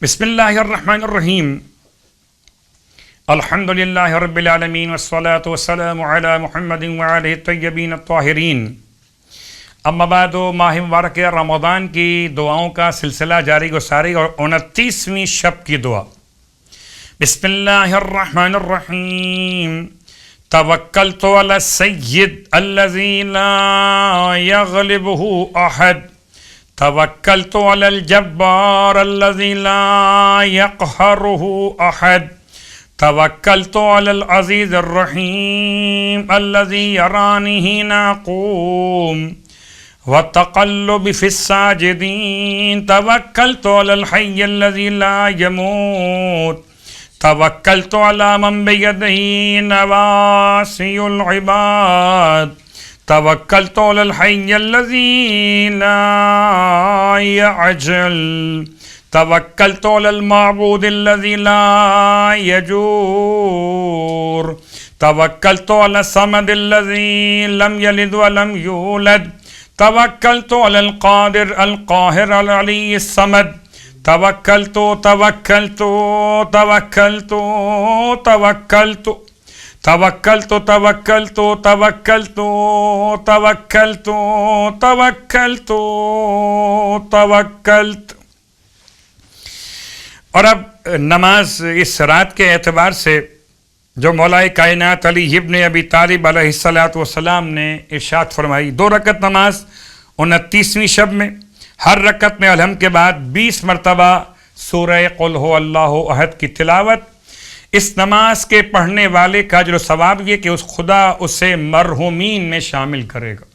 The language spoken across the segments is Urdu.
بسم اللہ الرحمن الرحیم الحمد للہ رب العالمین والصلاة والسلام علی محمد وعلہ الطیبین الطاہرین. اما بعد، ماہ مبارک رمضان کی دعاؤں کا سلسلہ جاری گساری اور 29ویں شب کی دعا. بسم اللہ الرحمن الرحیم. توکلت علی السید الذی لا یغلبہ احد. توکلت علی الجبار الذی لا یقہرہ احد. توکلت علی العزیز الرحیم الذی یرانی حین اقوم وتقلب فی الساجدین. توکلت علی الحی الذی لا یموت. توکلت علی من بیدہ نواصی العباد. توکلت علی الحی الذی لا یعجل. توکلت علی المعبود الذی لا یجور. توکلت علی الصمد الذی لم یلد ولم یولد. توکلت علی القادر القاہر العلی الصمد. توکلت توکلت توکلت توکلت توکلت توکلت توکلت توکلت توکلت توکلت. اور اب نماز اس رات کے اعتبار سے جو مولا کائنات علی ابن ابی طالب علیہ السلام نے ارشاد فرمائی، 2 رکعت نماز 29ویں شب میں، ہر رکعت میں الحمد کے بعد 20 مرتبہ سورہ قل هو اللہ احد کی تلاوت. اس نماز کے پڑھنے والے کا اجر و ثواب یہ کہ اس خدا اسے مرحومین میں شامل کرے گا،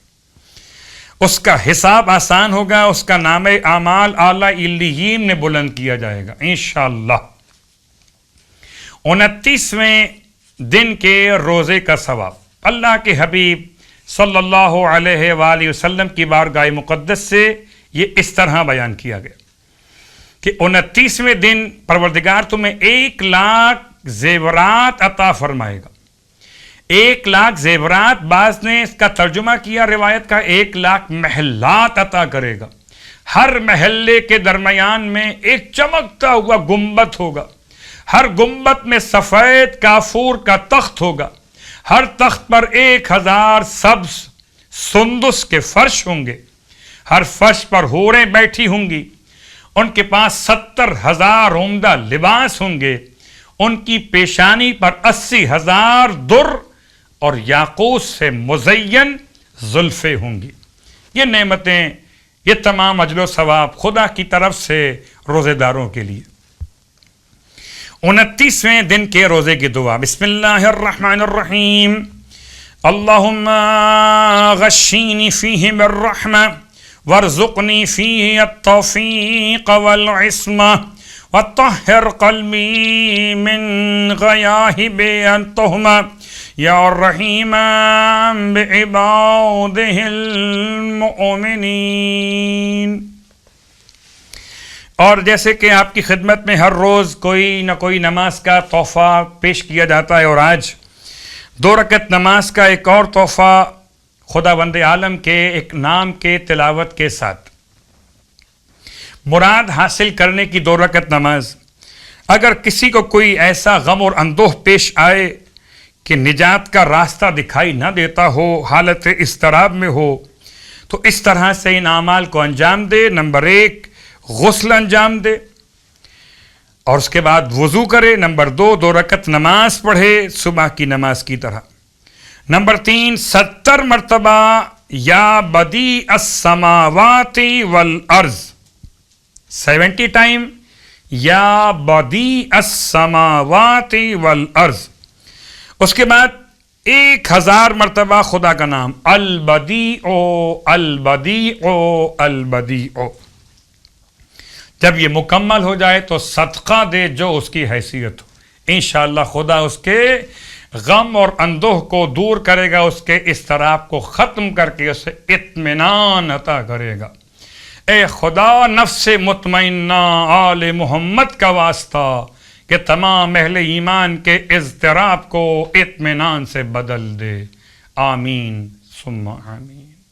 اس کا حساب آسان ہوگا، اس کا نام اعمال اعلیٰ علیین میں بلند کیا جائے گا انشاءاللہ. 29ویں دن کے روزے کا ثواب اللہ کے حبیب صلی اللہ علیہ وآلہ وسلم کی بارگاہ مقدس سے یہ اس طرح بیان کیا گیا کہ 29ویں دن پروردگار تمہیں 1,00,000 زیورات عطا فرمائے گا. 1,00,000 زیورات، بعض نے اس کا ترجمہ کیا روایت کا 1,00,000 محلات عطا کرے گا. ہر محلے کے درمیان میں ایک چمکتا ہوا گنبد ہوگا، ہر گنبد میں سفید کافور کا تخت ہوگا، ہر تخت پر 1,000 سبز سندس کے فرش ہوں گے، ہر فرش پر حوریں بیٹھی ہوں گی، ان کے پاس 70,000 عمدہ لباس ہوں گے، ان کی پیشانی پر 80,000 در اور یاقوت سے مزین زلفیں ہوں گی. یہ نعمتیں، یہ تمام اجر و ثواب خدا کی طرف سے روزے داروں کے لیے. 29ویں دن کے روزے کی دعا. بسم اللہ الرحمن الرحیم. اللہم غشینی فیہ بالرحمہ وارزقنی فیہ التوفیق والعصمہ وطہر قلبی من غیاہب التہمہ یا الرحیم بعبادہ المؤمنین. اور جیسے کہ آپ کی خدمت میں ہر روز کوئی نہ کوئی نماز کا تحفہ پیش کیا جاتا ہے، اور آج 2 رکعت نماز کا ایک اور تحفہ خداوند عالم کے ایک نام کے تلاوت کے ساتھ. مراد حاصل کرنے کی 2 رکعت نماز. اگر کسی کو کوئی ایسا غم اور اندوہ پیش آئے کہ نجات کا راستہ دکھائی نہ دیتا ہو، حالت اضطراب میں ہو، تو اس طرح سے ان اعمال کو انجام دے. نمبر 1 غسل انجام دے اور اس کے بعد وضو کرے. نمبر 2 رکعت نماز پڑھے صبح کی نماز کی طرح. نمبر 3 70 مرتبہ یا بدیع السماوات والارض، 70 ٹائم یا بدیع السماوات والارض. اس کے بعد 1,000 مرتبہ خدا کا نام البدیع البدیع البدیع. جب یہ مکمل ہو جائے تو صدقہ دے جو اس کی حیثیت ہو. انشاءاللہ خدا اس کے غم اور اندوہ کو دور کرے گا، اس کے اضطراب کو ختم کر کے اسے اطمینان عطا کرے گا. اے خدا نفس مطمئنہ آل محمد کا واسطہ کہ تمام اہل ایمان کے اضطراب کو اطمینان سے بدل دے. آمین ثم آمین.